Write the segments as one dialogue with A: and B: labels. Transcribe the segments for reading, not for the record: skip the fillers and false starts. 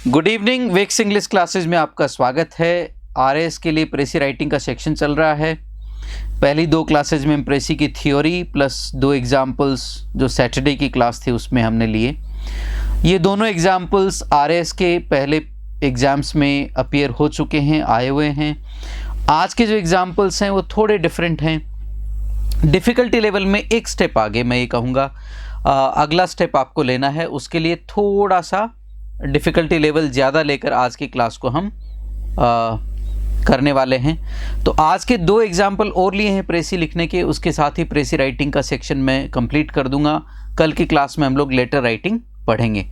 A: Good evening. विक्स English classes में आपका स्वागत है। आरएएस के लिए प्रेसी राइटिंग का सेक्शन चल रहा है। पहली दो क्लासेज में प्रेसी की थ्योरी प्लस दो एग्जाम्पल्स जो सैटरडे की क्लास थी उसमें हमने लिए। ये दोनों एग्जाम्पल्स आरएएस के पहले एग्ज़ाम्स में अपीयर हो चुके हैं, आए हुए हैं। आज के जो एग्जाम्पल्स हैं वो थोड़े डिफरेंट हैं। डिफ़िकल्टी लेवल में एक स्टेप आगे मैं ये कहूँगा, अगला स्टेप आपको लेना है। उसके लिए थोड़ा सा डिफ़िकल्टी लेवल ज़्यादा लेकर आज की क्लास को हम करने वाले हैं। तो आज के दो एग्जाम्पल और लिए हैं प्रेसी लिखने के, उसके साथ ही प्रेसी राइटिंग का सेक्शन मैं कंप्लीट कर दूंगा। कल की क्लास में हम लोग लेटर राइटिंग पढ़ेंगे।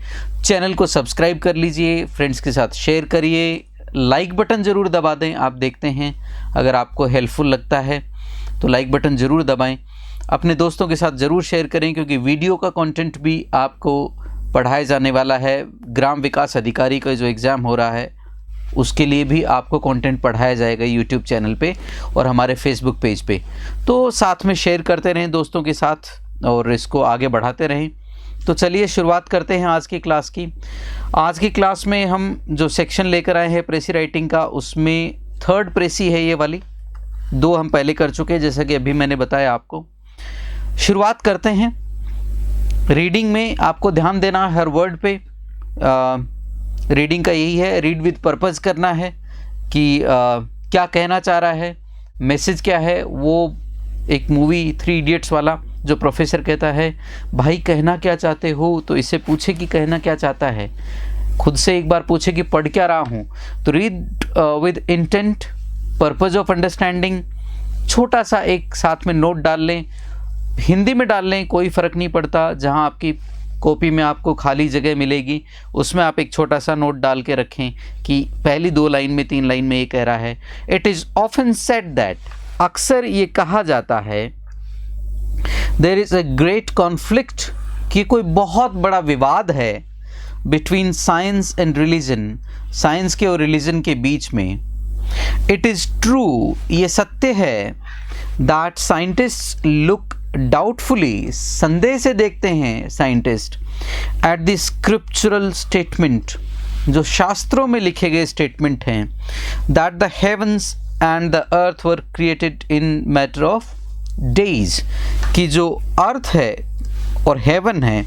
A: चैनल को सब्सक्राइब कर लीजिए, फ्रेंड्स के साथ शेयर करिए, लाइक बटन ज़रूर दबा दें। आप देखते हैं अगर आपको हेल्पफुल लगता है तो लाइक बटन ज़रूर दबाएं। अपने दोस्तों के साथ ज़रूर शेयर करें क्योंकि वीडियो का कंटेंट भी आपको पढ़ाया जाने वाला है। ग्राम विकास अधिकारी का जो एग्ज़ाम हो रहा है उसके लिए भी आपको कंटेंट पढ़ाया जाएगा यूट्यूब चैनल पे और हमारे फेसबुक पेज पे। तो साथ में शेयर करते रहें दोस्तों के साथ और इसको आगे बढ़ाते रहें। तो चलिए शुरुआत करते हैं आज की क्लास की। आज की क्लास में हम जो सेक्शन लेकर आए हैं प्रेसी राइटिंग का, उसमें थर्ड प्रेसी है ये वाली। दो हम पहले कर चुके हैं जैसा कि अभी मैंने बताया आपको। शुरुआत करते हैं। रीडिंग में आपको ध्यान देना हर वर्ड पे। रीडिंग का यही है, रीड विद पर्पस करना है कि क्या कहना चाह रहा है, मैसेज क्या है। वो एक मूवी 3 इडियट्स वाला जो प्रोफेसर कहता है भाई कहना क्या चाहते हो, तो इससे पूछे कि कहना क्या चाहता है। खुद से एक बार पूछे कि पढ़ क्या रहा हूँ। तो read with intent, purpose of understanding. छोटा सा एक साथ में नोट डाल लें, हिंदी में डाल लें, कोई फ़र्क नहीं पड़ता। जहाँ आपकी कॉपी में आपको खाली जगह मिलेगी उसमें आप एक छोटा सा नोट डाल के रखें कि पहली 2 लाइन में 3 लाइन में ये कह रहा है। It is often said that, अक्सर ये कहा जाता है, there is a great conflict, कि कोई बहुत बड़ा विवाद है between science and religion, science के और रिलीजन के बीच में। इट इज़ ट्रू, ये सत्य है, दैट साइंटिस्ट लुक डाउटफुली, संदेह से देखते हैं scientist, at the scriptural statement, जो शास्त्रों में लिखे गए स्टेटमेंट हैं, that the heavens and the earth were created in matter of days, कि जो अर्थ है और हेवन है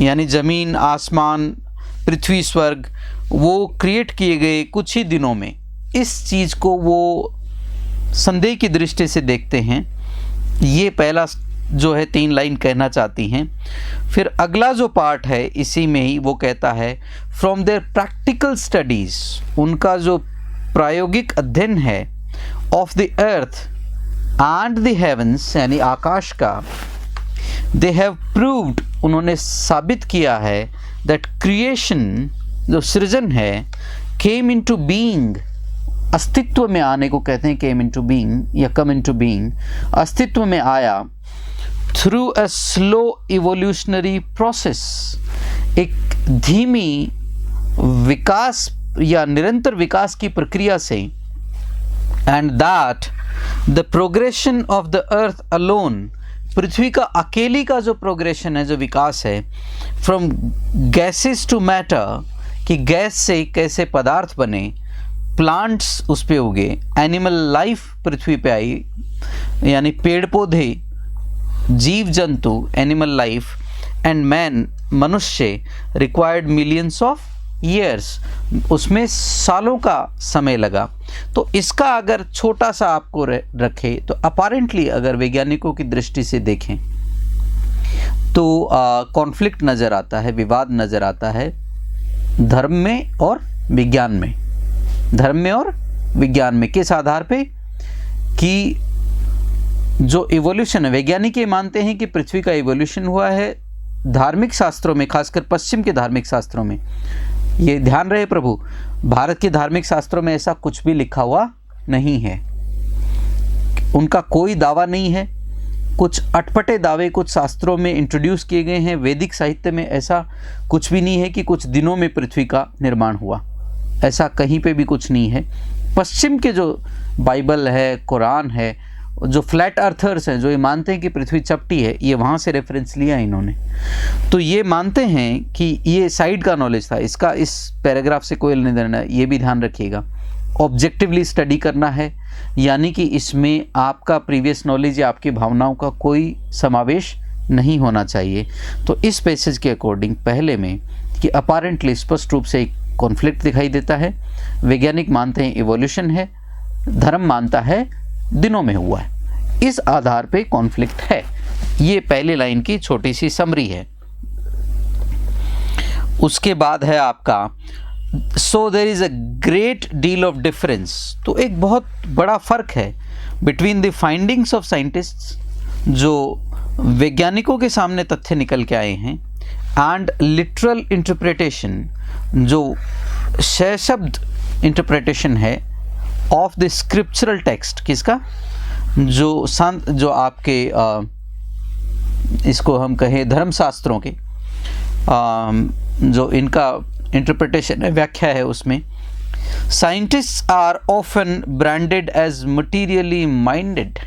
A: यानी ज़मीन आसमान पृथ्वी स्वर्ग, वो क्रिएट किए गए कुछ ही दिनों में। इस चीज़ को वो संदेह की दृष्टि से देखते हैं। ये पहला जो है 3 लाइन कहना चाहती हैं। फिर अगला जो पार्ट है इसी में ही वो कहता है फ्रॉम देयर प्रैक्टिकल स्टडीज़, उनका जो प्रायोगिक अध्ययन है, of the earth and the heavens, यानी आकाश का, दे हैव प्रूव्ड, उन्होंने साबित किया है, दैट क्रिएशन, जो सृजन है, केम इनटू बीइंग, अस्तित्व में आने को कहते हैं केम इनटू बीइंग या कम इनटू बीइंग, अस्तित्व में आया, through a slow evolutionary process, एक धीमी विकास या निरंतर विकास की प्रक्रिया से, and that the progression of the earth alone, पृथ्वी का अकेली का जो प्रोग्रेशन है, जो विकास है, फ्रॉम गैसेस टू मैटर, कि गैस से कैसे पदार्थ बने, प्लांट्स उस पे उगे, एनिमल लाइफ पृथ्वी पे आई यानी पेड़ पौधे, जीव जंतु, एनिमल लाइफ, एंड मैन, मनुष्य, रिक्वायर्ड मिलियंस ऑफ ईयर्स, उसमें सालों का समय लगा। तो इसका अगर छोटा सा आपको रखे तो अपारेंटली अगर वैज्ञानिकों की दृष्टि से देखें तो कॉन्फ्लिक्ट नज़र आता है, विवाद नज़र आता है धर्म में और विज्ञान में। धर्म में और विज्ञान में किस आधार पे कि जो इवोल्यूशन है, वैज्ञानिक ये मानते हैं कि पृथ्वी का इवोल्यूशन हुआ है। धार्मिक शास्त्रों में, खासकर पश्चिम के धार्मिक शास्त्रों में, ये ध्यान रहे प्रभु, भारत के धार्मिक शास्त्रों में ऐसा कुछ भी लिखा हुआ नहीं है। उनका कोई दावा नहीं है। कुछ अटपटे दावे कुछ शास्त्रों में इंट्रोड्यूस किए गए हैं। वैदिक साहित्य में ऐसा कुछ भी नहीं है कि कुछ दिनों में पृथ्वी का निर्माण हुआ, ऐसा कहीं पे भी कुछ नहीं है। पश्चिम के जो बाइबल है, कुरान है, जो फ्लैट अर्थर्स हैं, जो ये मानते हैं कि पृथ्वी चपटी है, ये वहाँ से रेफरेंस लिया इन्होंने। तो ये मानते हैं कि ये साइड का नॉलेज था, इसका इस पैराग्राफ से कोई लेना देना, ये भी ध्यान रखिएगा। ऑब्जेक्टिवली स्टडी करना है, यानी कि इसमें आपका प्रीवियस नॉलेज या आपकी भावनाओं का कोई समावेश नहीं होना चाहिए। तो इस पैसेज के अकॉर्डिंग पहले में कि अपारेंटली स्पष्ट रूप से एक कॉन्फ्लिक्ट दिखाई देता है। वैज्ञानिक मानते हैं इवोल्यूशन है, धर्म मानता है दिनों में हुआ है, इस आधार पे कॉन्फ्लिक्ट है। ये पहली लाइन की छोटी सी समरी है। उसके बाद है आपका so there is a great deal of difference. तो एक बहुत बड़ा फर्क है between the findings of scientists, जो वैज्ञानिकों के सामने तथ्य निकल के आए हैं, एंड लिटरल इंटरप्रिटेशन, जो सशब्द इंटरप्रिटेशन है ऑफ द स्क्रिप्चरल टेक्स्ट। किसका? जो आपके इसको हम कहें धर्मशास्त्रों के जो इनका इंटरप्रिटेशन है, व्याख्या है, उसमें scientist are often branded as materially minded.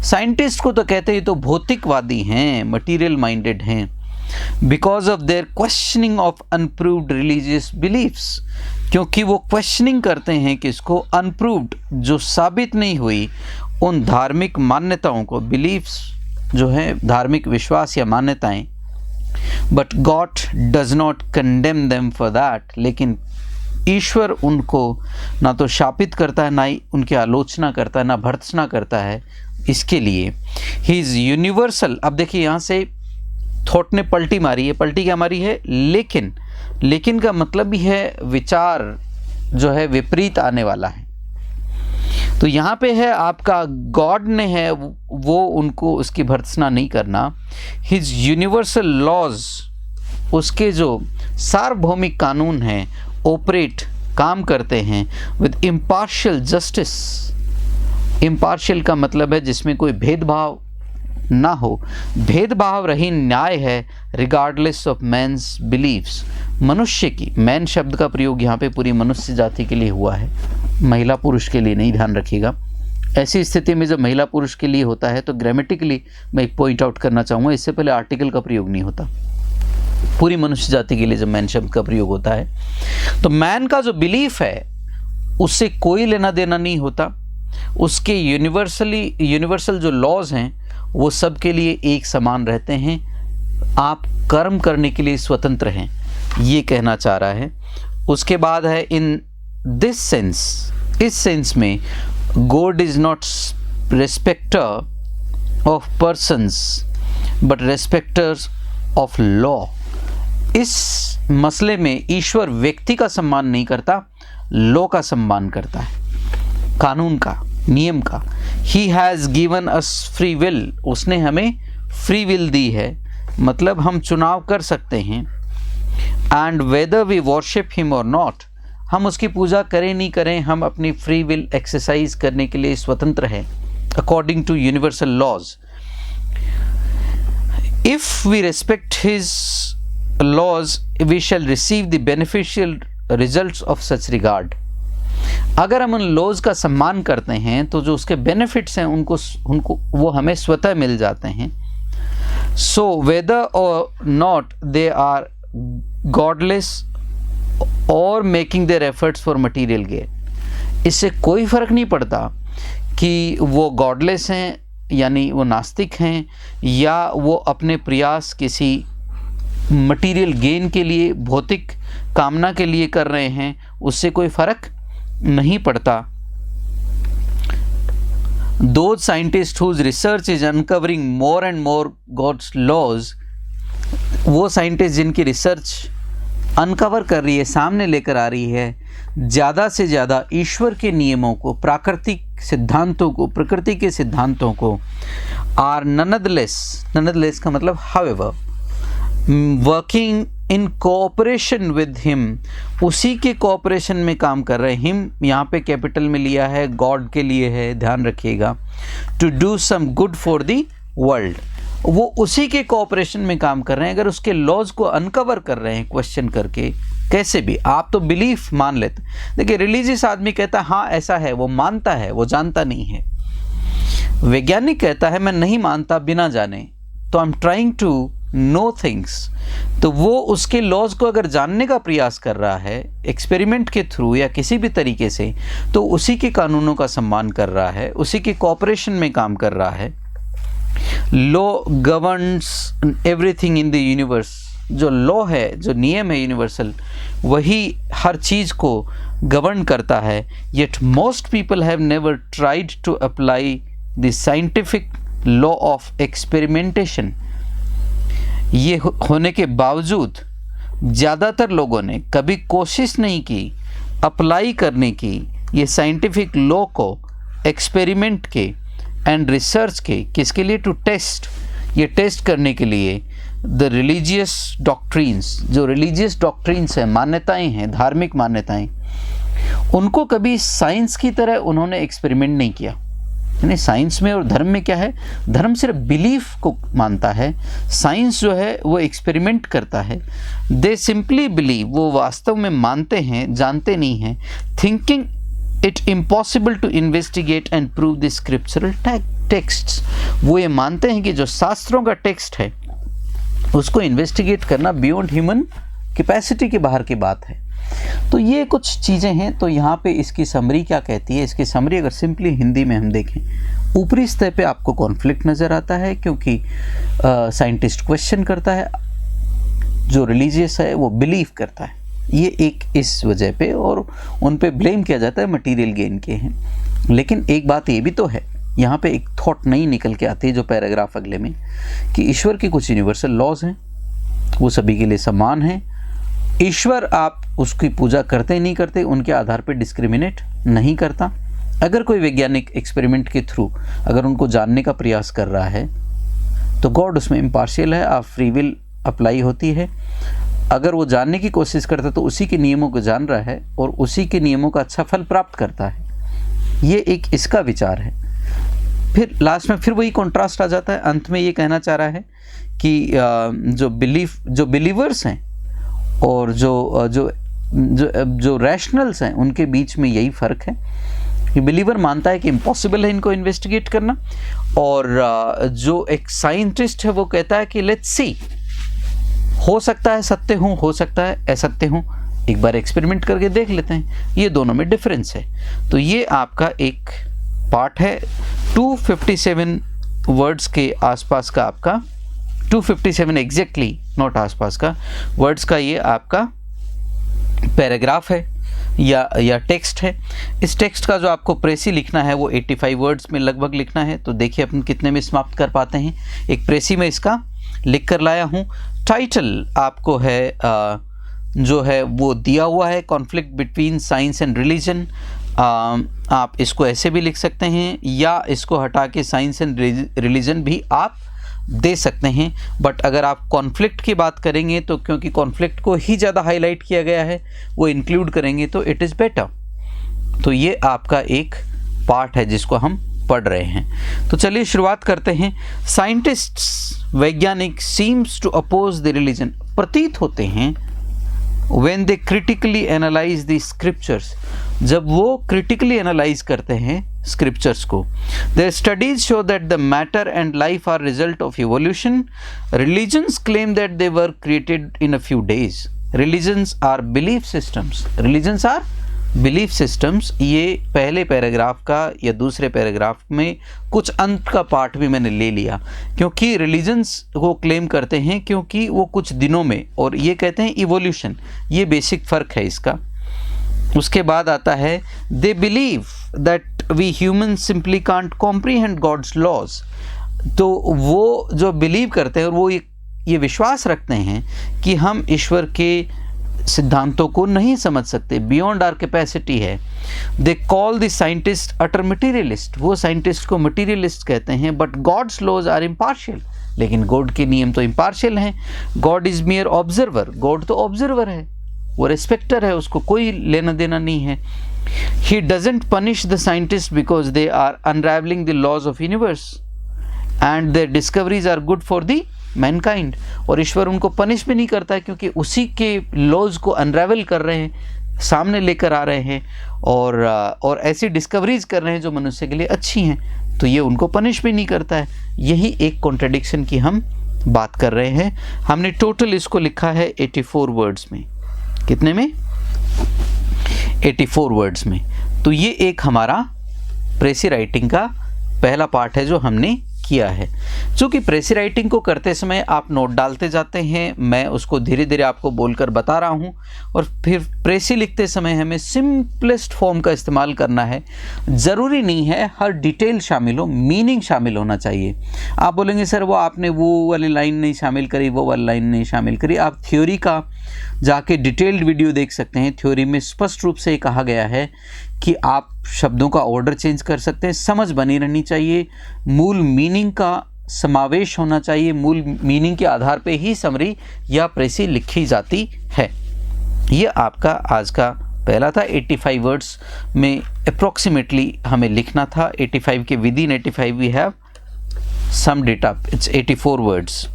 A: Scientist को तो कहते हैं तो भौतिकवादी हैं, मटीरियल माइंडेड हैं, because of their questioning of unproved religious beliefs, क्योंकि वो क्वेश्चनिंग करते हैं कि इसको अनप्रूव्ड, जो साबित नहीं हुई, उन धार्मिक मान्यताओं को, बिलीफ्स जो है धार्मिक विश्वास या मान्यताएं। But God does not condemn them for that, लेकिन ईश्वर उनको ना तो शापित करता है, ना ही उनकी आलोचना करता है, ना भर्त्सना करता है इसके लिए। He is universal. अब देखिए यहाँ से थॉट ने पलटी मारी है। पलटी क्या मारी है? लेकिन का मतलब भी है विचार जो है विपरीत आने वाला है। तो यहाँ पे है आपका गॉड ने है वो उनको उसकी भर्त्सना नहीं करना। हिज यूनिवर्सल लॉज, उसके जो सार्वभौमिक कानून हैं, ऑपरेट काम करते हैं विद इम्पार्शियल जस्टिस। इम्पार्शियल का मतलब है जिसमें कोई भेदभाव ना हो, भेदभाव रहित न्याय है, रिगार्डलेस ऑफ मैंस बिलीव्स। मनुष्य की, मैन शब्द का प्रयोग यहाँ पे पूरी मनुष्य जाति के लिए हुआ है, महिला पुरुष के लिए नहीं, ध्यान रखिएगा। ऐसी स्थिति में जब महिला पुरुष के लिए होता है तो ग्रामेटिकली मैं एक पॉइंट आउट करना चाहूँगा, इससे पहले आर्टिकल का प्रयोग नहीं होता। पूरी मनुष्य जाति के लिए जब मैन शब्द का प्रयोग होता है तो मैन का जो बिलीफ है उससे कोई लेना देना नहीं होता। उसके यूनिवर्सल जो लॉज हैं वो सबके लिए एक समान रहते हैं। आप कर्म करने के लिए स्वतंत्र हैं, ये कहना चाह रहा है। उसके बाद है इन दिस सेंस, इस सेंस में God is not respecter of persons but respecters of law. इस मसले में ईश्वर व्यक्ति का सम्मान नहीं करता, लॉ का सम्मान करता है, कानून का, नियम का। He has given us free will, उसने हमें फ्री विल दी है, मतलब हम चुनाव कर सकते हैं। And whether we worship him और नॉट, हम उसकी पूजा करें नहीं करें, हम अपनी फ्री विल एक्सरसाइज करने के लिए स्वतंत्र हैं according to universal laws. If we respect his laws we shall receive the beneficial results of such regard. अगर हम उन लॉज का सम्मान करते हैं तो जो उसके बेनिफिट्स हैं उनको वो हमें स्वतः मिल जाते हैं। सो वेदर और नॉट दे आर गॉडलेस और making their efforts for material gain, इससे कोई फर्क नहीं पड़ता कि वो गॉडलेस हैं यानी वो नास्तिक हैं या वो अपने प्रयास किसी मटीरियल गेन के लिए, भौतिक कामना के लिए कर रहे हैं, उससे कोई फर्क नहीं पड़ता। Those scientists whose research is uncovering more and more God's laws, वो साइंटिस्ट जिनकी रिसर्च अनकवर कर रही है, सामने लेकर आ रही है ज़्यादा से ज़्यादा ईश्वर के नियमों को, प्राकृतिक सिद्धांतों को, प्रकृति के सिद्धांतों को, आर ननदलेस का मतलब however, working in cooperation with him, उसी के कोऑपरेशन में काम कर रहे हैं। हिम यहाँ पे कैपिटल में लिया है, गॉड के लिए है, ध्यान रखिएगा। To do some good for the world, वो उसी के कोऑपरेशन में काम कर रहे हैं। अगर उसके लॉज को अनकवर कर रहे हैं क्वेश्चन करके, कैसे भी, आप तो बिलीफ मान लेते। देखिए रिलीजियस आदमी कहता है हाँ ऐसा है, वो मानता है, वो जानता नहीं है। वैज्ञानिक कहता है मैं नहीं मानता बिना जाने, तो I am trying to know things. तो वो उसके लॉज को अगर जानने का प्रयास कर रहा है एक्सपेरिमेंट के थ्रू या किसी भी तरीके से, तो उसी के कानूनों का सम्मान कर रहा है, उसी के कोऑपरेशन में काम कर रहा है। Law governs everything in the universe. जो लॉ है, जो नियम है यूनिवर्सल, वही हर चीज़ को गवर्न करता है। Yet most people have never tried to apply the scientific law of experimentation. ये होने के बावजूद ज़्यादातर लोगों ने कभी कोशिश नहीं की अप्लाई करने की ये साइंटिफिक लॉ को एक्सपेरिमेंट के एंड रिसर्च के। किसके लिए? टू टेस्ट, ये टेस्ट करने के लिए द रिलीजियस डॉक्ट्रिन्स। जो रिलीजियस डॉक्ट्रिन्स हैं, मान्यताएं हैं, धार्मिक मान्यताएं, उनको कभी साइंस की तरह उन्होंने एक्सपेरिमेंट नहीं किया। यानी साइंस में और धर्म में क्या है? धर्म सिर्फ बिलीफ को मानता है, साइंस जो है वो एक्सपेरिमेंट करता है। दे सिंपली बिलीव, वो वास्तव में मानते हैं, जानते नहीं हैं। Thinking it impossible to investigate and prove the scriptural texts. वो ये मानते हैं कि जो शास्त्रों का टेक्स्ट है उसको इन्वेस्टिगेट करना बियॉन्ड ह्यूमन कैपेसिटी के बाहर की बात है। तो ये कुछ चीज़ें हैं। तो यहाँ पे इसकी समरी क्या कहती है? इसकी समरी अगर सिंपली हिंदी में हम देखें, ऊपरी स्तर पे आपको कॉन्फ्लिक्ट नज़र आता है क्योंकि साइंटिस्ट क्वेश्चन करता है, जो रिलीजियस है वो बिलीव करता है। ये एक इस वजह पे, और उन पे ब्लेम किया जाता है मटेरियल गेन के हैं। लेकिन एक बात ये भी तो है, यहाँ पे एक थॉट नई निकल के आती है जो पैराग्राफ अगले में, कि ईश्वर के कुछ यूनिवर्सल लॉज हैं, वो सभी के लिए समान हैं। ईश्वर आप उसकी पूजा करते नहीं करते उनके आधार पर डिस्क्रिमिनेट नहीं करता। अगर कोई वैज्ञानिक एक्सपेरिमेंट के थ्रू अगर उनको जानने का प्रयास कर रहा है तो गॉड उसमें इम्पार्शियल है, आप फ्री विल अप्लाई होती है। अगर वो जानने की कोशिश करता है तो उसी के नियमों को जान रहा है और उसी के नियमों का अच्छा फल प्राप्त करता है। ये एक इसका विचार है। फिर लास्ट में फिर वही कॉन्ट्रास्ट आ जाता है। अंत में ये कहना चाह रहा है कि जो बिलीवर्स हैं और जो रैशनल्स हैं उनके बीच में यही फ़र्क है कि बिलीवर मानता है कि इम्पॉसिबल है इनको इन्वेस्टिगेट करना, और जो एक साइंटिस्ट है वो कहता है कि लेट्स सी, हो सकता है सत्य हूँ, हो सकता है असत्य हूँ, एक बार एक्सपेरिमेंट करके देख लेते हैं। ये दोनों में डिफरेंस है। तो ये आपका एक पार्ट है 257 वर्ड्स के आसपास का, आपका 257 एग्जैक्टली, नॉट आसपास का, वर्ड्स का ये आपका पैराग्राफ है या टेक्स्ट है। इस टेक्स्ट का जो आपको प्रेसी लिखना है वो 85 वर्ड्स में लगभग लिखना है। तो देखिए अपन कितने में समाप्त कर पाते हैं। एक प्रेसी में इसका लिख कर लाया हूँ। टाइटल आपको है जो है वो दिया हुआ है, conflict between science and religion. आप इसको ऐसे भी लिख सकते हैं या इसको हटा के साइंस एंड रिलीजन भी आप दे सकते हैं। बट अगर आप कॉन्फ्लिक्ट की बात करेंगे तो क्योंकि कॉन्फ्लिक्ट को ही ज़्यादा हाईलाइट किया गया है, वो इंक्लूड करेंगे तो इट इज़ बेटर। तो ये आपका एक पार्ट है जिसको हम पढ़ रहे हैं। तो चलिए शुरुआत करते हैं। साइंटिस्ट्स, वैज्ञानिक, seems to oppose the religion, प्रतीत होते हैं when they critically analyze the scriptures, जब वो critically analyze करते हैं scriptures को। Their studies show that the matter and life are result of evolution. Religions claim that they were created in a few days. Religions are belief systems. Religions are belief systems. ये पहले paragraph का या दूसरे paragraph में कुछ अंत का part भी मैंने ले लिया, क्योंकि रिलीजन्स को क्लेम करते हैं क्योंकि वो कुछ दिनों में, और ये कहते हैं इवोल्यूशन, ये बेसिक फ़र्क है इसका। उसके बाद आता है they believe that we human simply can't comprehend God's laws. तो वो जो बिलीव करते हैं और वो ये विश्वास रखते हैं कि हम ईश्वर के सिद्धांतों को नहीं समझ सकते, बियॉन्ड आवर कैपेसिटी है। They call the scientist utter materialist, वो साइंटिस्ट को मटीरियलिस्ट कहते हैं। But God's laws are impartial, लेकिन गॉड के नियम तो इम्पार्शियल हैं। God is mere observer, God तो ऑब्जर्वर है, वो रिस्पेक्टर है, उसको कोई लेना देना नहीं है। He doesn't punish the scientist because they are unravelling the laws of universe and their discoveries are good for the mankind. और ईश्वर उनको पनिश भी नहीं करता है क्योंकि उसी के लॉज को अनरावल कर रहे हैं, सामने लेकर आ रहे हैं और ऐसी डिस्कवरीज कर रहे हैं जो मनुष्य के लिए अच्छी हैं। तो ये उनको पनिश भी नहीं करता है। यही एक कॉन्ट्रडिक्शन की हम बात कर रहे हैं। हमने टोटल इसको लिखा है 84 वर्ड्स में। कितने में? 84 वर्ड्स में। तो ये एक हमारा प्रेसी राइटिंग का पहला पार्ट है जो हमने किया है। चूँकि प्रेसी राइटिंग को करते समय आप नोट डालते जाते हैं, मैं उसको धीरे धीरे आपको बोलकर बता रहा हूँ, और फिर प्रेसी लिखते समय हमें सिंपलेस्ट फॉर्म का इस्तेमाल करना है। ज़रूरी नहीं है हर डिटेल शामिल हो, मीनिंग शामिल होना चाहिए। आप बोलेंगे सर वो आपने वो वाली लाइन नहीं शामिल करी, वो वाली लाइन नहीं शामिल करी। आप थ्योरी का जाके डिटेल्ड वीडियो देख सकते हैं। थ्योरी में स्पष्ट रूप से कहा गया है कि आप शब्दों का ऑर्डर चेंज कर सकते हैं, समझ बनी रहनी चाहिए, मूल मीनिंग का समावेश होना चाहिए, मूल मीनिंग के आधार पे ही समरी या प्रेसी लिखी जाती है। ये आपका आज का पहला था। 85 वर्ड्स में अप्रॉक्सीमेटली हमें लिखना था। 85 के within 85 we have some data, it's 84 words.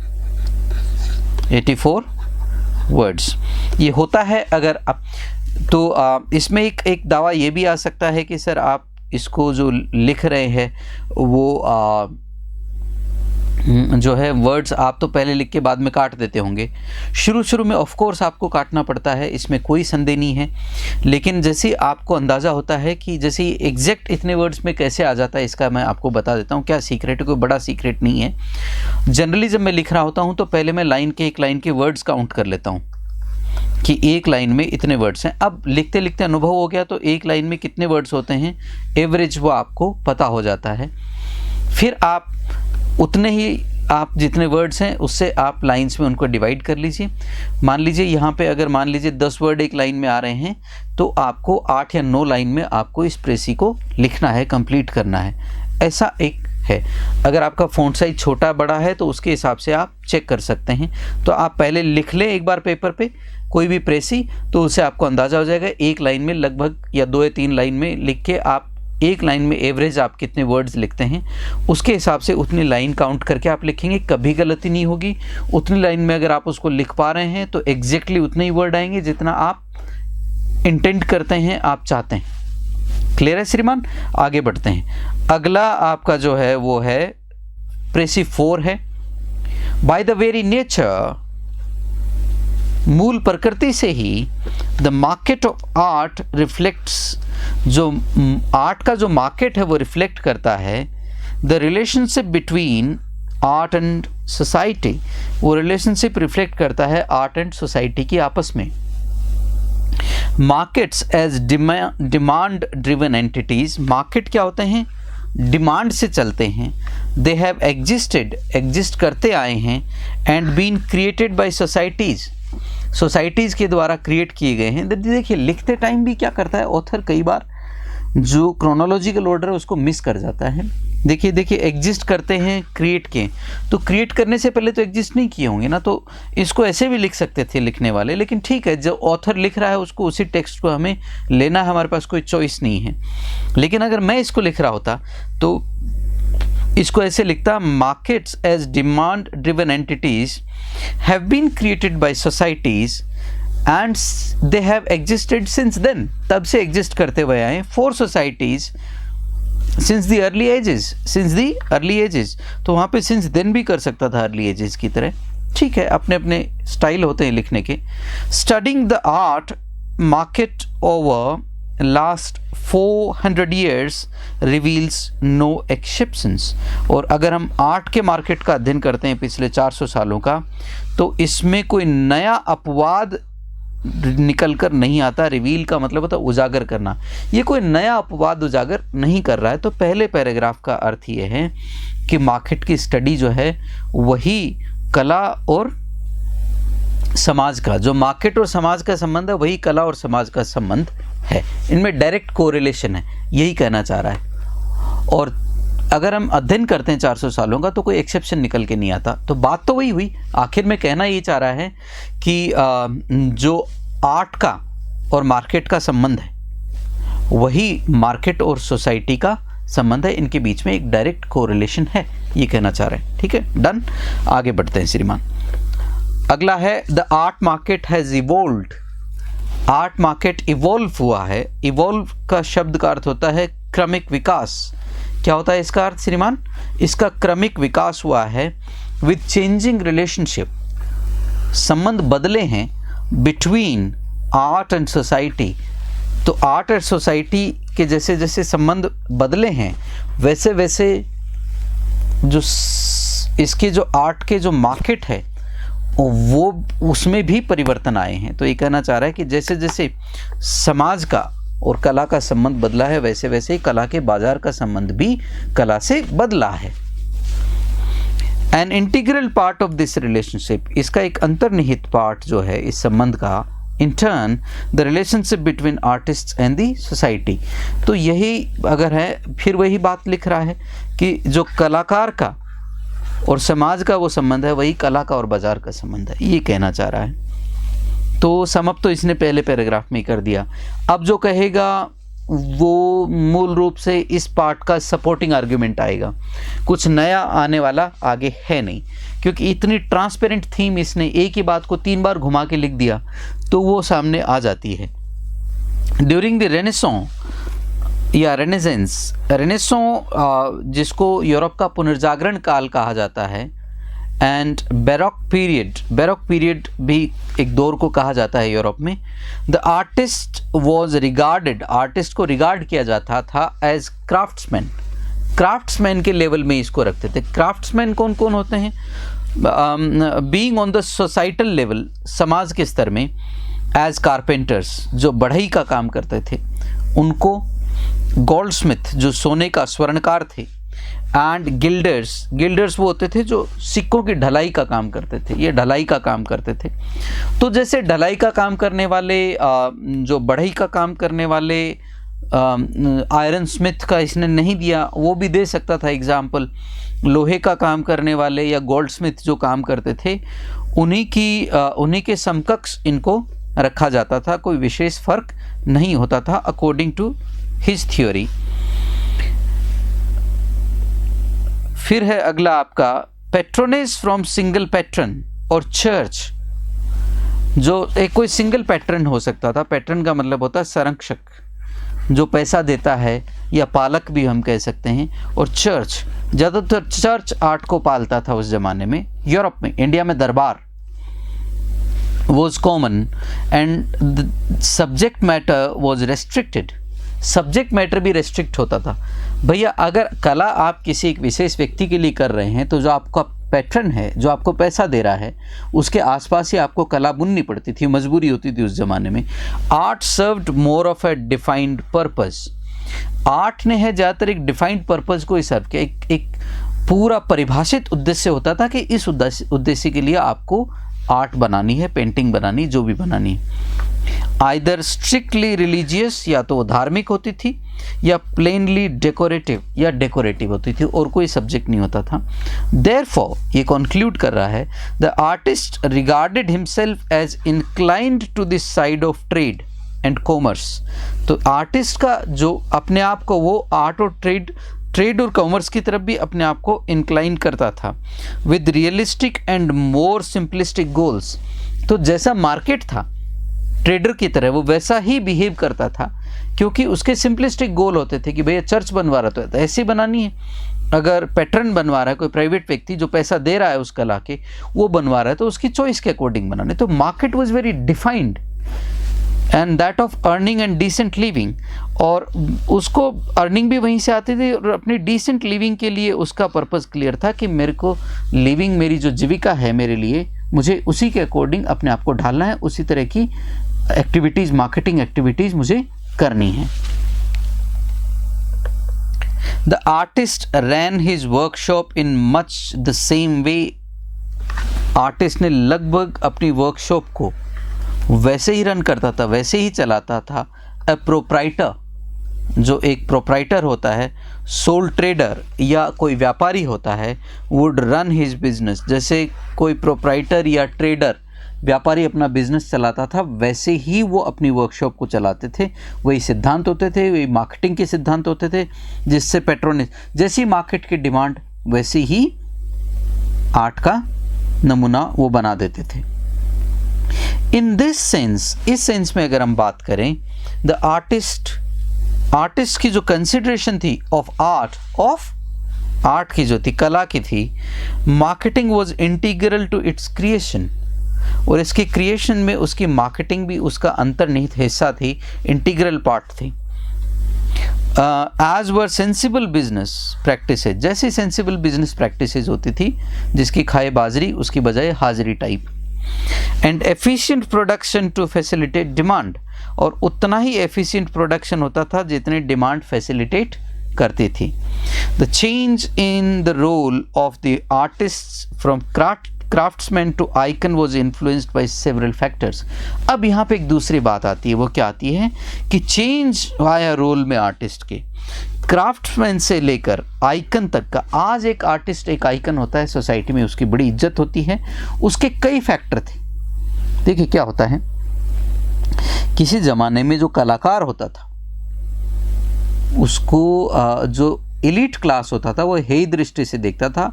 A: 84 words ये होता है। अगर आप तो इसमें एक दावा ये भी आ सकता है कि सर आप इसको जो लिख रहे हैं वो जो है वर्ड्स आप तो पहले लिख के बाद में काट देते होंगे। शुरू में ऑफ कोर्स आपको काटना पड़ता है, इसमें कोई संदेह नहीं है। लेकिन जैसे आपको अंदाज़ा होता है कि जैसे एग्जैक्ट इतने वर्ड्स में कैसे आ जाता है, इसका मैं आपको बता देता हूँ। क्या सीक्रेट है? कोई बड़ा सीक्रेट नहीं है। जनरली जब मैं लिख रहा होता हूँ तो पहले मैं एक लाइन के वर्ड्स काउंट कर लेता हूँ कि एक लाइन में इतने वर्ड्स हैं। अब लिखते लिखते अनुभव हो गया तो एक लाइन में कितने वर्ड्स होते हैं एवरेज वो आपको पता हो जाता है। फिर आप उतने ही आप जितने वर्ड्स हैं उससे आप लाइंस में उनको डिवाइड कर लीजिए। मान लीजिए यहाँ पे अगर मान लीजिए 10 वर्ड एक लाइन में आ रहे हैं तो आपको 8 या 9 लाइन में आपको इस प्रेसी को लिखना है, कंप्लीट करना है। ऐसा एक है। अगर आपका फ़ॉन्ट साइज छोटा बड़ा है तो उसके हिसाब से आप चेक कर सकते हैं। तो आप पहले लिख लें एक बार पेपर पे कोई भी प्रेसी, तो उससे आपको अंदाज़ा हो जाएगा एक लाइन में लगभग या 2 या 3 लाइन में लिख के आप एक लाइन में एवरेज आप कितने वर्ड्स लिखते हैं उसके हिसाब से उतनी लाइन काउंट करके आप लिखेंगे। कभी गलती नहीं होगी। उतनी लाइन में अगर आप उसको लिख पा रहे हैं तो एग्जैक्टली उतने ही वर्ड आएंगे जितना आप इंटेंट करते हैं, आप चाहते हैं। क्लियर है श्रीमान? आगे बढ़ते हैं। अगला आपका जो है वो है प्रेसी 4 है। बाय द वेरी नेचर, मूल प्रकृति से ही, the market of art reflects, जो आर्ट का जो मार्केट है वो रिफ्लेक्ट करता है the relationship between art and society. वो रिलेशनशिप रिफ्लेक्ट करता है आर्ट एंड सोसाइटी की आपस में। Markets as demand driven entities, market क्या होते हैं? डिमांड से चलते हैं। दे हैव एग्जिस्ट करते आए हैं and been created by societies के द्वारा क्रिएट किए गए हैं। देखिए लिखते टाइम भी क्या करता है ऑथर, कई बार जो क्रोनोलॉजिकल ऑर्डर है उसको मिस कर जाता है। देखिए एग्जिस्ट करते हैं, क्रिएट किए, तो क्रिएट करने से पहले तो एग्जिस्ट नहीं किए होंगे ना, तो इसको ऐसे भी लिख सकते थे लिखने वाले। लेकिन ठीक है, जो ऑथर लिख रहा है उसको उसी टेक्स्ट को हमें लेना है, हमारे पास कोई चॉइस नहीं है। लेकिन अगर मैं इसको लिख रहा होता तो इसको ऐसे लिखता, markets as demand driven entities have been created by societies and they have existed since then, तब से एग्जिस्ट करते हुए आए for societies since the early ages. तो वहाँ पे सिंस देन भी कर सकता था अर्ली एजेस की तरह। ठीक है, अपने अपने स्टाइल होते हैं लिखने के। Studying the art market over last 400 years reveals no exceptions. और अगर हम आर्ट के मार्केट का अध्ययन करते हैं पिछले 400 सालों का, तो इसमें कोई नया अपवाद निकल कर नहीं आता। रिवील का मतलब होता है उजागर करना। ये कोई नया अपवाद उजागर नहीं कर रहा है। तो पहले पैराग्राफ का अर्थ ये है कि मार्केट की स्टडी जो है वही कला और समाज का, जो मार्केट और समाज का संबंध है वही कला और समाज का संबंध है। इनमें डायरेक्ट कोरिलेशन है, यही कहना चाह रहा है। और अगर हम अध्ययन करते हैं 400 सालों का तो कोई एक्सेप्शन निकल के नहीं आता। तो बात तो वही हुई। आखिर में कहना ये चाह रहा है कि जो आर्ट का और मार्केट का संबंध है वही मार्केट और सोसाइटी का संबंध है। इनके बीच में एक डायरेक्ट कोरिलेशन है, ये कहना चाह रहे हैं। ठीक है, डन। आगे बढ़ते हैं श्रीमान। अगला है the art market has evolved. Art market evolve हुआ है। इवॉल्व का शब्द का अर्थ होता है क्रमिक विकास। क्या होता है इसका अर्थ श्रीमान? इसका क्रमिक विकास हुआ है विथ चेंजिंग रिलेशनशिप, संबंध बदले हैं बिटवीन आर्ट एंड सोसाइटी। तो आर्ट एंड सोसाइटी के जैसे जैसे संबंध बदले हैं वैसे वैसे जो इसके जो आर्ट के जो मार्केट है वो उसमें भी परिवर्तन आए हैं। तो ये कहना चाह रहा है कि जैसे जैसे समाज का और कला का संबंध बदला है वैसे वैसे ही कला के बाजार का संबंध भी कला से बदला है। An integral part of this relationship, इसका एक अंतर्निहित पार्ट जो है इस संबंध का, in turn the relationship between artist and the society. तो यही अगर है फिर वही बात लिख रहा है कि जो कलाकार का और समाज का वो संबंध है वही कला का और बाजार का संबंध है, ये कहना चाह रहा है। तो समअप तो इसने पहले पैराग्राफ में कर दिया। अब जो कहेगा वो मूल रूप से इस पार्ट का सपोर्टिंग आर्ग्यूमेंट आएगा, कुछ नया आने वाला आगे है नहीं, क्योंकि इतनी ट्रांसपेरेंट थीम इसने एक ही बात को 3 बार घुमा के लिख दिया तो वो सामने आ जाती है। ड्यूरिंग द रेनेसॉन्स या रेनेसॉन्स जिसको यूरोप का पुनर्जागरण काल कहा जाता है, एंड बैरोक पीरियड भी एक दौर को कहा जाता है यूरोप में। The artist was regarded, artist को रिगार्ड किया जाता था एज क्राफ्ट्समैन के लेवल में इसको रखते थे। क्राफ्ट्समैन कौन कौन होते हैं? Being on the societal level, समाज के स्तर में, एज कारपेंटर्स जो बढ़ई का काम करते थे उनको, गोल्डस्मिथ जो सोने का स्वर्णकार थे, एंड गिल्डर्स वो होते थे जो सिक्कों की ढलाई का काम करते थे, ये ढलाई का काम करते थे। तो जैसे ढलाई का काम करने वाले जो बढ़ई का काम करने वाले आयरन स्मिथ का इसने नहीं दिया, वो भी दे सकता था एग्जाम्पल। लोहे का काम करने वाले या गोल्ड स्मिथ जो काम करते थे उन्हीं के समकक्ष इनको रखा जाता था, कोई विशेष फर्क नहीं होता था अकॉर्डिंग टू हिज थ्योरी। फिर है अगला आपका पैट्रोनेज फ्रॉम सिंगल पैट्रन और चर्च। जो एक कोई सिंगल पैट्रन हो सकता था, पैट्रन का मतलब होता है संरक्षक जो पैसा देता है या पालक भी हम कह सकते हैं, और चर्च, ज़्यादातर चर्च आर्ट को पालता था उस ज़माने में यूरोप में। इंडिया में दरबार was common and subject matter was restricted, subject matter भी रेस्ट्रिक्ट होता था। भैया अगर कला आप किसी एक विशेष व्यक्ति के लिए कर रहे हैं तो जो आपका पैट्रन है, जो आपको पैसा दे रहा है, उसके आसपास ही आपको कला बुननी पड़ती थी, मजबूरी होती थी उस ज़माने में। Art served more of A defined purpose, art ने है ज़्यादातर एक डिफाइंड पर्पस को ही सर्व किया, एक पूरा परिभाषित उद्देश्य होता था कि इस उद्देश्य के लिए आपको आर्ट बनानी है, पेंटिंग बनानी, जो भी बनानी है। आइदर स्ट्रिक्टली रिलीजियस, या तो वो धार्मिक होती थी, या प्लेनली डेकोरेटिव, या डेकोरेटिव होती थी, और कोई सब्जेक्ट नहीं होता था। देयरफॉर ये कंक्लूड कर रहा है, the artist regarded himself as inclined to this side of trade and commerce. तो आर्टिस्ट का जो अपने आप को वो आर्ट और ट्रेड और कॉमर्स की तरफ भी अपने आप को इंक्लाइन करता था, with realistic and more simplistic goals. तो जैसा मार्केट था ट्रेडर की तरह वो वैसा ही बिहेव करता था, क्योंकि उसके सिंपलिस्टिक गोल होते थे कि भैया चर्च बनवा रहा तो ऐसी बनानी है, अगर पैटर्न बनवा रहा है कोई प्राइवेट व्यक्ति जो पैसा दे रहा है उस कला के, वो बनवा रहा है तो उसकी चॉइस के अकॉर्डिंग बनाने। तो market was very defined and that of earning and decent living, और उसको अर्निंग भी वहीं से आती थी और अपनी डिसेंट लिविंग के लिए उसका पर्पस क्लियर था कि मेरे को लिविंग, मेरी जो जीविका है मेरे लिए, मुझे उसी के अकॉर्डिंग अपने आप को ढालना है, उसी तरह की एक्टिविटीज़, मार्केटिंग एक्टिविटीज़ मुझे करनी है। The artist ran his workshop in much the same way, artist ने लगभग अपनी वर्कशॉप को वैसे ही रन करता था, वैसे ही चलाता था। अ प्रोप्राइटर, जो एक प्रोप्राइटर होता है, सोल ट्रेडर या कोई व्यापारी होता है, वुड रन हिज बिजनेस, जैसे कोई प्रोप्राइटर या ट्रेडर व्यापारी अपना बिजनेस चलाता था वैसे ही वो अपनी वर्कशॉप को चलाते थे। वही सिद्धांत होते थे, वही मार्केटिंग के सिद्धांत होते थे, जिससे पैट्रोनेज, जैसी मार्केट की डिमांड वैसे ही आर्ट का नमूना वो बना देते थे। इन दिस सेंस, इस सेंस में अगर हम बात करें, द आर्टिस्ट आर्टिस्ट की जो कंसिडरेशन थी ऑफ आर्ट की जो थी, कला की थी, marketing was integral to its creation, और इसके क्रिएशन में उसकी मार्केटिंग भी उसका अंतर्निहित हिस्सा थी, इंटीग्रल पार्ट थी। As were sensible business practices, जैसी सेंसिबल बिजनेस प्रैक्टिसेज होती थी, जिसकी खाए बाजरी उसकी बजाय हाजिरी type, and efficient production to facilitate demand, और उतना ही एफिशिएंट प्रोडक्शन होता था जितने डिमांड फैसिलिटेट करती थी। The change in the role of the artist from craftsman to icon was influenced by several factors. अब यहाँ पे एक दूसरी बात आती है, वो क्या आती है कि चेंज आया रोल में आर्टिस्ट के, क्राफ्ट्समैन से लेकर आइकन तक का। आज एक आर्टिस्ट एक आइकन होता है सोसाइटी में, उसकी बड़ी इज्जत होती है, उसके कई फैक्टर थे। देखिए क्या होता है, किसी ज़माने में जो कलाकार होता था उसको जो एलीट क्लास होता था वो हेय दृष्टि से देखता था,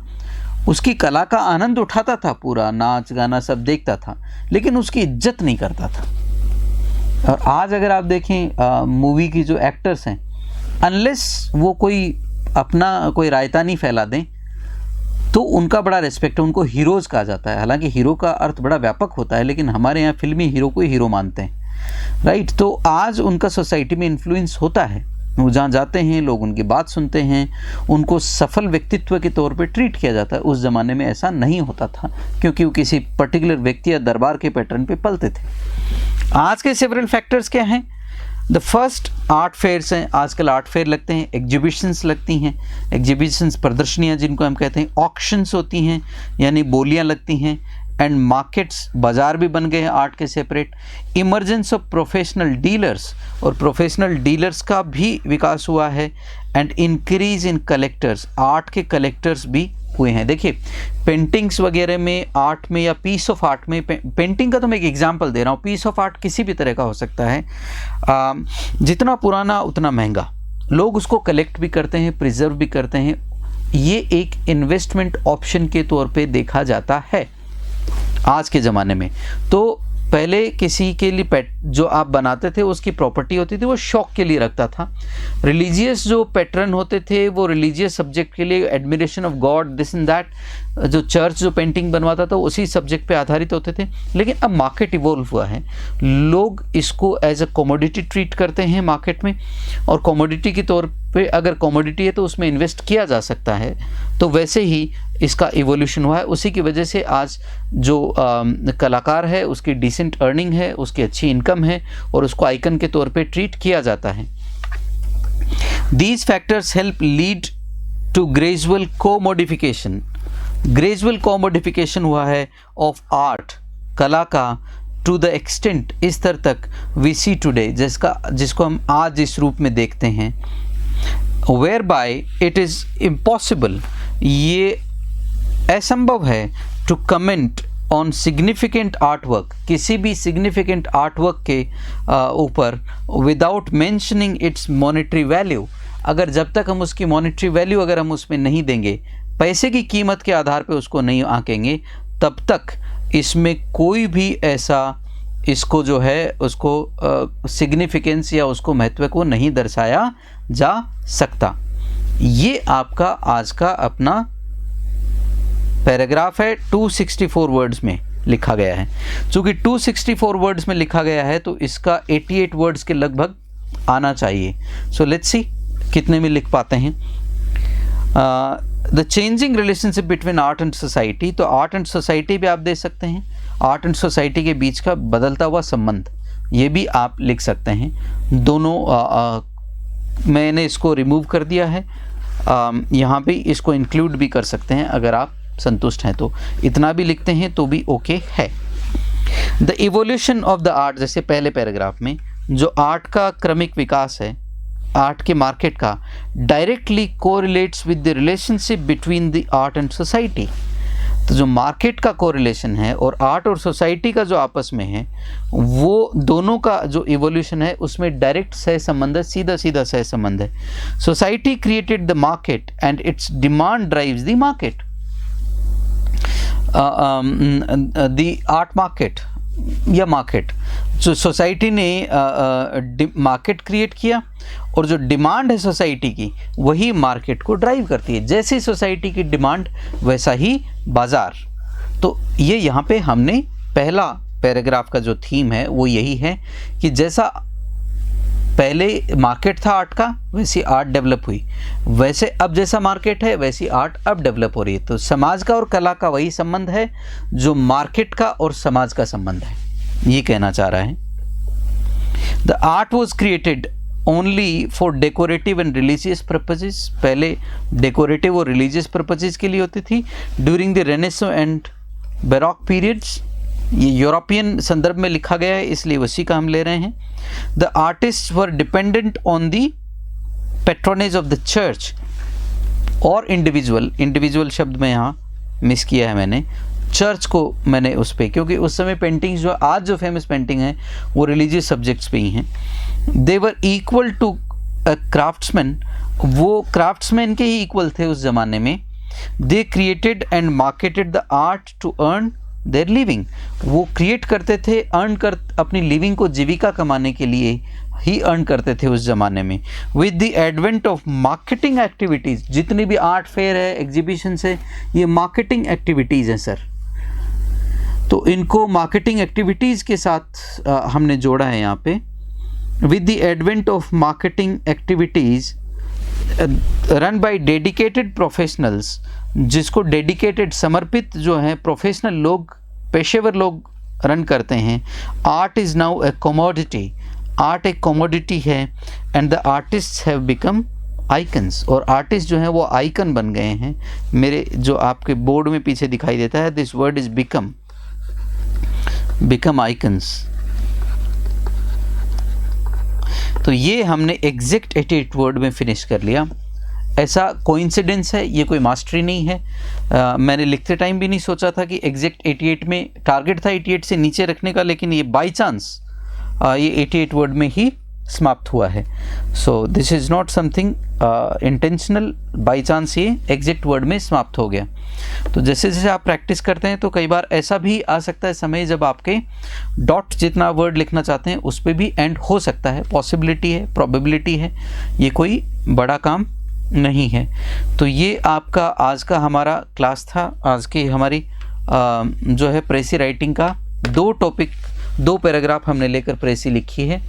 A: उसकी कला का आनंद उठाता था, पूरा नाच गाना सब देखता था, लेकिन उसकी इज्जत नहीं करता था। और आज अगर आप देखें मूवी की जो एक्टर्स हैं, अनलेस वो कोई अपना कोई रायता नहीं फैला दें तो उनका बड़ा रिस्पेक्ट है, उनको हीरोज़ कहा जाता है। हालांकि हीरो का अर्थ बड़ा व्यापक होता है, लेकिन हमारे यहाँ फिल्मी हीरो को ही हीरो मानते हैं, राइट। तो आज उनका सोसाइटी में इन्फ्लुएंस होता है, वो जहाँ जाते हैं लोग उनकी बात सुनते हैं, उनको सफल व्यक्तित्व के तौर पे ट्रीट किया जाता है। उस ज़माने में ऐसा नहीं होता था, क्योंकि वो किसी पर्टिकुलर व्यक्ति या दरबार के पैटर्न पे पलते थे। आज के सेवरल फैक्टर्स क्या हैं? द फर्स्ट आर्ट फेयर्स हैं, आजकल आर्ट फेयर लगते हैं, एग्जीबिशंस लगती हैं, एग्जीबिशंस प्रदर्शनियाँ जिनको हम कहते हैं, ऑक्शंस होती हैं यानी बोलियाँ लगती हैं, एंड मार्केट्स बाज़ार भी बन गए हैं आर्ट के separate. Emergence of professional dealers, और प्रोफेशनल डीलर्स का भी विकास हुआ है, and increase in collectors, art के कलेक्टर्स भी हुए हैं। देखिए पेंटिंग्स वगैरह में, आर्ट में या पीस ऑफ आर्ट में, पेंटिंग का तो मैं एक एग्जांपल दे रहा हूँ, पीस ऑफ आर्ट किसी भी तरह का हो सकता है, जितना पुराना उतना महंगा, लोग उसको कलेक्ट भी करते हैं, प्रिजर्व भी करते हैं। ये एक इन्वेस्टमेंट ऑप्शन के तौर पे देखा जाता है आज के ज़माने में। तो पहले किसी के लिए पेट जो आप बनाते थे उसकी प्रॉपर्टी होती थी, वो शौक के लिए रखता था। रिलीजियस जो पैटर्न होते थे वो रिलीजियस सब्जेक्ट के लिए, admiration of God, this and that, जो चर्च जो पेंटिंग बनवाता था उसी सब्जेक्ट पे आधारित होते थे। लेकिन अब मार्केट इवॉल्व हुआ है, लोग इसको एज अ कमोडिटी ट्रीट करते हैं मार्केट में, और कमोडिटी के तौर पे अगर कमोडिटी है तो उसमें इन्वेस्ट किया जा सकता है। तो वैसे ही इसका इवोल्यूशन हुआ है। उसी की वजह से आज जो कलाकार है उसकी डिसेंट अर्निंग है, उसकी अच्छी इनकम है, और उसको आइकन के तौर पे ट्रीट किया जाता है। These factors help lead to gradual commodification, gradual commodification हुआ है ऑफ आर्ट, कला का, टू द एक्सटेंट, इस तरह तक वी सी टुडे, जिसको हम आज इस रूप में देखते हैं। Whereby it is impossible, ये असंभव है, to comment on significant art work, किसी भी सिग्निफिकेंट आर्ट वर्क के ऊपर, without mentioning its monetary value, अगर जब तक हम उसकी मॉनेटरी वैल्यू अगर हम उसमें नहीं देंगे, पैसे की कीमत के आधार पे उसको नहीं आंकेंगे, तब तक इसमें कोई भी ऐसा इसको जो है उसको सिग्निफिकेंस या उसको महत्व को नहीं दर्शाया जा सकता। ये आपका आज का अपना पैराग्राफ है, 264 वर्ड्स में लिखा गया है। चूँकि 264 वर्ड्स में लिखा गया है तो इसका 88 वर्ड्स के लगभग आना चाहिए। सो लेट्स सी कितने में लिख पाते हैं। The changing relationship between art and society, तो आर्ट एंड सोसाइटी भी आप दे सकते हैं, आर्ट एंड सोसाइटी के बीच का बदलता हुआ संबंध, ये भी आप लिख सकते हैं। दोनों मैंने इसको रिमूव कर दिया है, यहाँ पे इसको इंक्लूड भी कर सकते हैं अगर आप संतुष्ट हैं तो, इतना भी लिखते हैं तो भी ओके है। The evolution of the art, जैसे पहले पैराग्राफ में जो आर्ट का क्रमिक विकास है, आर्ट के मार्केट का, directly correlates with the relationship between the art and society. तो जो मार्केट का कोरिलेशन है और आर्ट और सोसाइटी का जो आपस में है, वो दोनों का जो इवोल्यूशन है उसमें डायरेक्ट सह संबंध है, सीधा सीधा सह संबंध है। Society created the market and it's demand drives the market, the art market, या मार्केट, जो सोसाइटी ने मार्केट क्रिएट किया और जो डिमांड है सोसाइटी की वही मार्केट को ड्राइव करती है। जैसी सोसाइटी की डिमांड वैसा ही बाज़ार। तो ये यहाँ पे हमने पहला पैराग्राफ का जो थीम है वो यही है कि जैसा पहले मार्केट था आर्ट का वैसी आर्ट डेवलप हुई, वैसे अब जैसा मार्केट है वैसी आर्ट अब डेवलप हो रही है। तो समाज का और कला का वही संबंध है जो मार्केट का और समाज का संबंध है, ये कहना चाह रहा है। The art was created only for decorative and religious purposes, पहले डेकोरेटिव और रिलीजियस पर्पजेस के लिए होती थी। During the renaissance and baroque periods, ये यूरोपियन संदर्भ में लिखा गया है इसलिए उसी का हम ले रहे हैं। The artist were dependent on the patronage of the church और इंडिविजुअल शब्द में यहाँ मिस किया है मैंने, चर्च को मैंने उस पर, क्योंकि उस समय पेंटिंग्स जो आज जो फेमस पेंटिंग है वो रिलीजियस सब्जेक्ट्स पे ही हैं। They were equal to craftsman, वो क्राफ्ट्समैन के ही इक्वल थे उस ज़माने में। They created and marketed the art to earn their living, वो क्रिएट करते थे, अपनी लिविंग को, जीविका कमाने के लिए ही अर्न करते थे उस ज़माने में। With the advent of marketing activities, जितनी भी आर्ट फेयर है, एग्जीबिशन है, ये मार्केटिंग एक्टिविटीज़ हैं सर। तो इनको मार्केटिंग एक्टिविटीज़ के साथ हमने जोड़ा है यहाँ पे। With the advent of marketing activities run by dedicated professionals, जिसको डेडिकेटेड, समर्पित जो हैं प्रोफेशनल लोग, पेशेवर लोग रन करते हैं। Art is now A commodity, art एक कमोडिटी है। And the artist have become icons, और आर्टिस्ट जो हैं वो आइकन बन गए हैं। मेरे जो आपके बोर्ड में पीछे दिखाई देता है, this word is become icons. तो ये हमने एग्जैक्ट 88 वर्ड में फिनिश कर लिया। ऐसा कोइंसिडेंस है, ये कोई मास्टरी नहीं है। मैंने लिखते टाइम भी नहीं सोचा था कि एग्जैक्ट 88 में, टारगेट था 88 से नीचे रखने का, लेकिन ये बाय चांस ये 88 वर्ड में ही समाप्त हुआ है। So this is not something intentional, by chance ये एग्जैक्ट वर्ड में समाप्त हो गया। तो जैसे जैसे आप प्रैक्टिस करते हैं तो कई बार ऐसा भी आ सकता है समय जब आपके डॉट जितना वर्ड लिखना चाहते हैं उस पर भी एंड हो सकता है, पॉसिबिलिटी है, प्रोबेबिलिटी है, ये कोई बड़ा काम नहीं है। तो ये आपका आज का हमारा क्लास था। आज की हमारी जो है प्रेसी राइटिंग का 2 पैराग्राफ हमने लेकर प्रेसी लिखी है।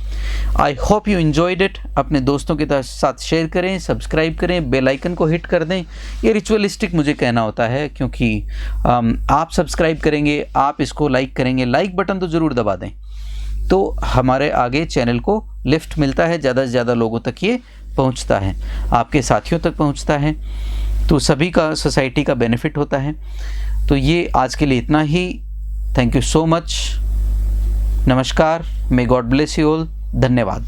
A: I hope you enjoyed it. अपने दोस्तों के साथ शेयर करें, सब्सक्राइब करें, बेल आइकन को हिट कर दें। ये रिचुअलिस्टिक मुझे कहना होता है, क्योंकि आप सब्सक्राइब करेंगे, आप इसको लाइक करेंगे, लाइक बटन तो ज़रूर दबा दें, तो हमारे आगे चैनल को लिफ्ट मिलता है, ज़्यादा से ज़्यादा लोगों तक ये पहुंचता है, आपके साथियों तक पहुंचता है, तो सभी का, सोसाइटी का बेनिफिट होता है। तो ये आज के लिए इतना ही। Thank you so much. नमस्कार। May God bless you all. धन्यवाद।